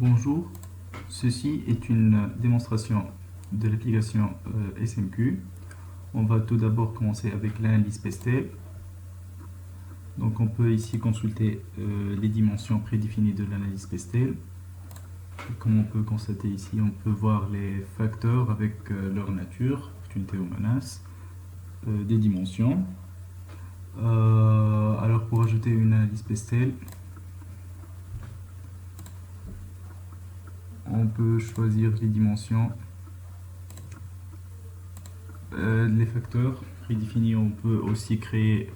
Bonjour, ceci est une démonstration de l'application SMQ. On va tout d'abord commencer avec l'analyse Pestel. Donc on peut ici consulter les dimensions prédéfinies de l'analyse Pestel. Comme on peut constater ici, on peut voir les facteurs avec leur nature, opportunité ou menace, des dimensions. Alors pour ajouter une analyse Pestel, on peut choisir les dimensions, les facteurs prédéfinis. On peut aussi créer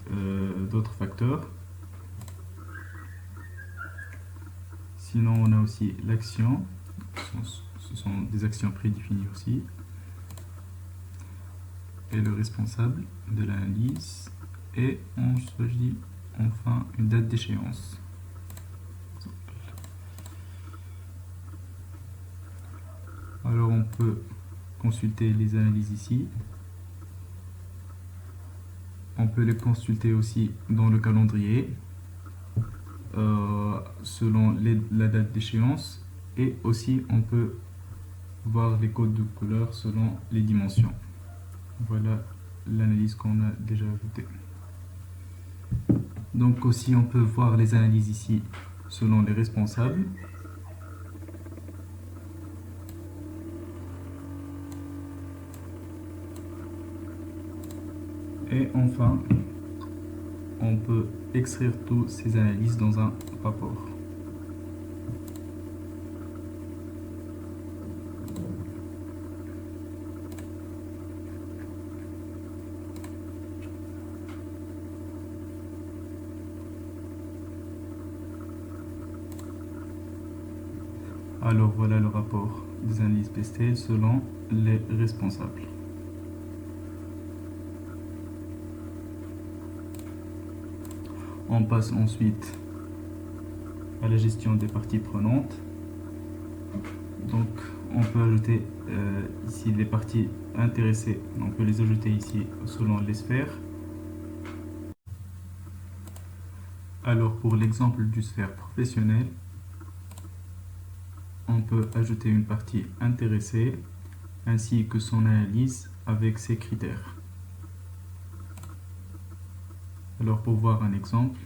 d'autres facteurs. Sinon, on a aussi l'action. Ce sont des actions prédéfinies aussi. Et le responsable de l'analyse. Et on choisit enfin une date d'échéance. Alors on peut consulter les analyses ici. On peut les consulter aussi dans le calendrier selon la date d'échéance, et aussi on peut voir les codes de couleur selon les dimensions. Voilà l'analyse qu'on a déjà ajoutée. Donc aussi on peut voir les analyses ici selon les responsables. Et enfin, on peut extraire toutes ces analyses dans un rapport. Alors voilà le rapport des analyses Pestel selon les responsables. On passe ensuite à la gestion des parties prenantes. Donc on peut ajouter ici les parties intéressées. On peut les ajouter ici selon les sphères. Alors pour l'exemple du sphère professionnelle, on peut ajouter une partie intéressée ainsi que son analyse avec ses critères. Alors pour voir un exemple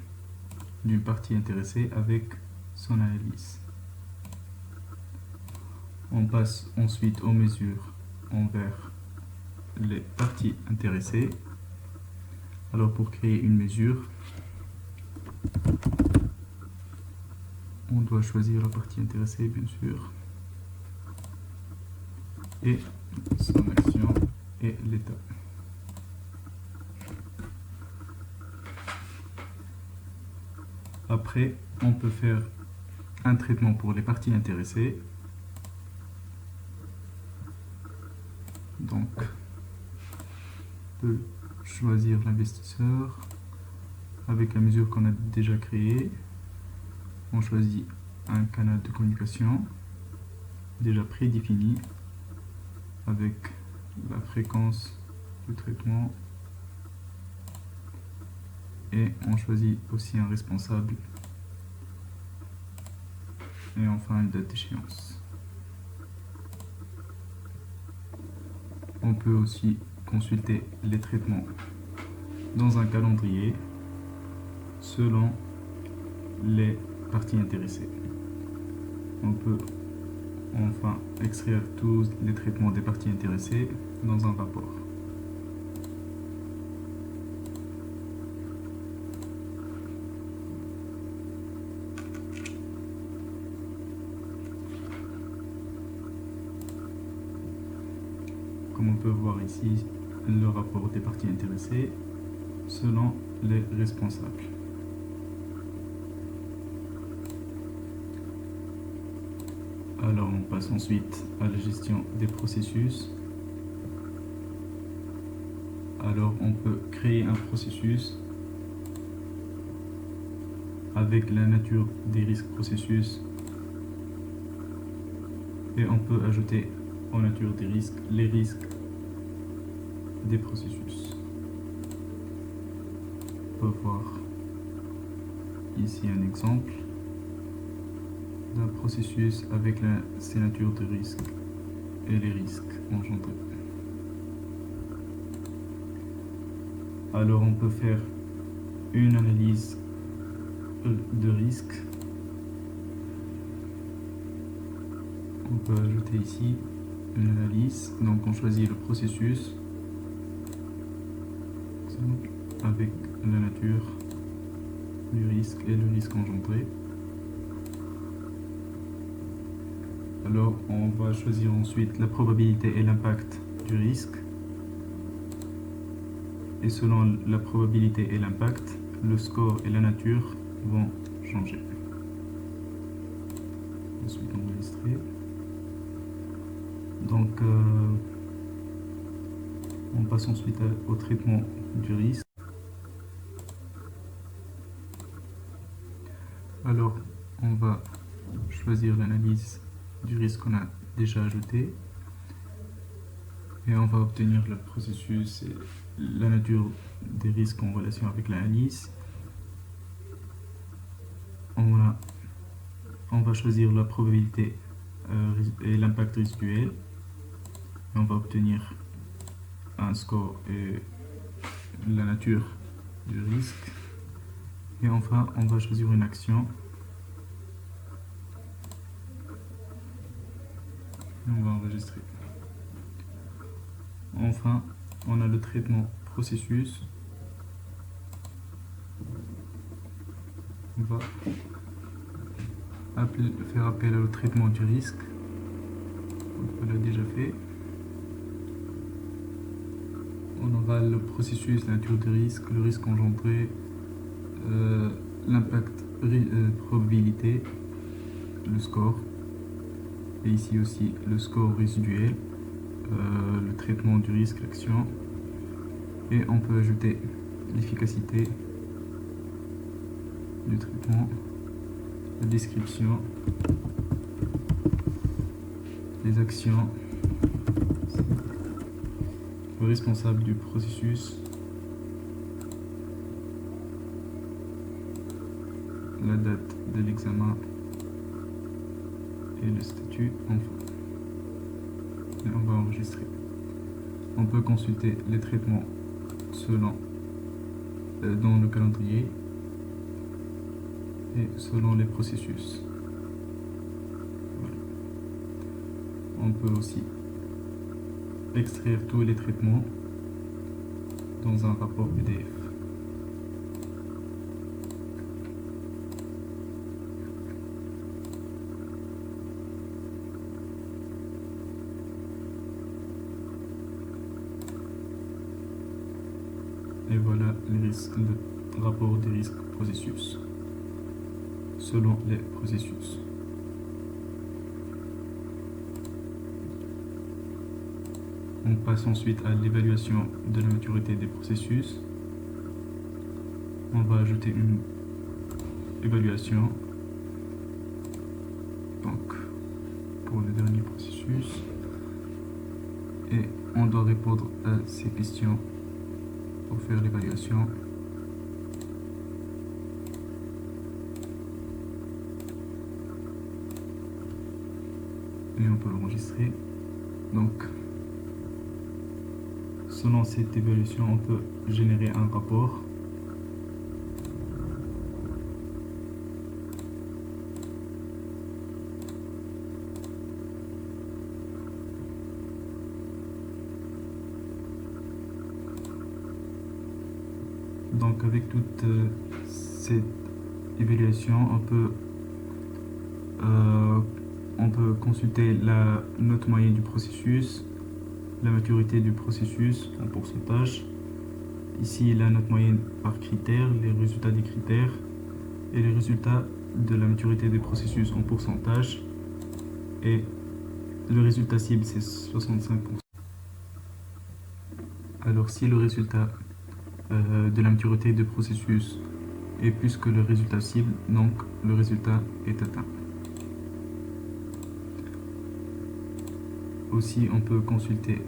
d'une partie intéressée avec son analyse. On passe ensuite aux mesures envers les parties intéressées. Alors pour créer une mesure, on doit choisir la partie intéressée bien sûr, et son action et l'état. Après, on peut faire un traitement pour les parties intéressées. Donc, on peut choisir l'investisseur avec la mesure qu'on a déjà créée. On choisit un canal de communication déjà prédéfini avec la fréquence du traitement, et on choisit aussi un responsable et enfin une date d'échéance. On peut aussi consulter les traitements dans un calendrier selon les parties intéressées. On peut enfin extraire tous les traitements des parties intéressées dans un rapport. Comme on peut voir ici, le rapport des parties intéressées selon les responsables. Alors on passe ensuite à la gestion des processus. Alors on peut créer un processus avec la nature des risques processus, et on peut ajouter en nature des risques les risques des processus. On peut voir ici un exemple. d'un processus avec ses natures de risque et les risques engendrés. Alors on peut faire une analyse de risque. On peut ajouter ici une analyse. Donc on choisit le processus avec la nature du risque et le risque engendré. Alors on va choisir ensuite la probabilité et l'impact du risque. Et selon la probabilité et l'impact, le score et la nature vont changer. Ensuite enregistrer. Donc on passe ensuite au traitement du risque. Alors on va choisir l'analyse du risque qu'on a déjà ajouté et on va obtenir le processus et la nature des risques en relation avec l'analyse. On va choisir la probabilité et l'impact résiduel et on va obtenir un score et la nature du risque. Et enfin on va choisir une action et on va enregistrer. Enfin, on a le traitement processus. On va faire appel au traitement du risque. On l'a déjà fait. On aura le processus, la nature du risque, le risque engendré, l'impact, probabilité, le score. Et ici aussi le score résiduel, le traitement du risque, l'action. Et on peut ajouter l'efficacité du traitement, la description, les actions, le responsable du processus, la date de l'examen et le statut enfin. Et on va enregistrer. On peut consulter les traitements selon dans le calendrier et selon les processus. Voilà. On peut aussi extraire tous les traitements dans un rapport PDF. Et voilà le rapport des risques processus selon les processus. On passe ensuite à l'évaluation de la maturité des processus. On va ajouter une évaluation. Donc, pour le dernier processus. Et on doit répondre à ces questions pour faire l'évaluation. Et on peut l'enregistrer. Donc, selon cette évaluation, on peut générer un rapport. Donc avec toute cette évaluation, on peut consulter la note moyenne du processus, la maturité du processus en pourcentage. Ici, la note moyenne par critère, les résultats des critères et les résultats de la maturité des processus en pourcentage. Et le résultat cible, c'est 65%. Alors si le résultat de la maturité du processus est plus que le résultat cible, donc le résultat est atteint. Aussi, on peut consulter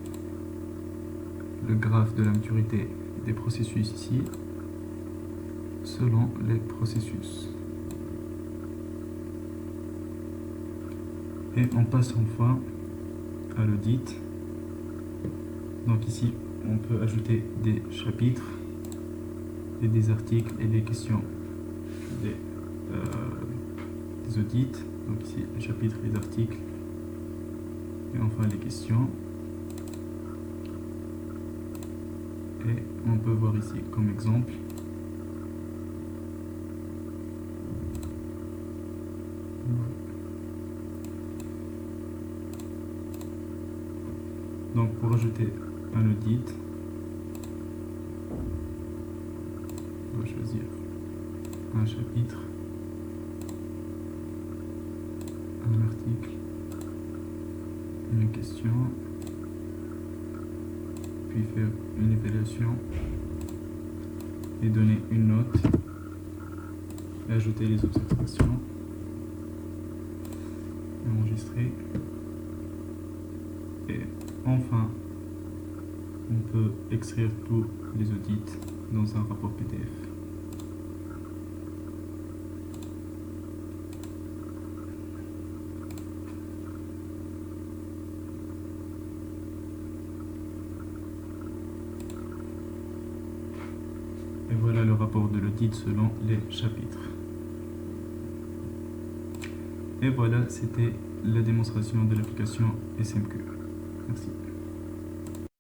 le graphe de la maturité des processus ici, selon les processus. Et on passe enfin à l'audit. Donc ici, on peut ajouter des chapitres et des articles et des questions des, des audits. Donc ici, les chapitres, les articles et enfin les questions. Et on peut voir ici comme exemple donc pour ajouter un audit, on va choisir un chapitre, un article, une question, puis faire une évaluation et donner une note et ajouter les observations et enregistrer. Et enfin, on peut extraire tous les audits dans un rapport PDF. Et voilà le rapport de l'audit selon les chapitres. Et voilà, c'était la démonstration de l'application SMQ. Merci.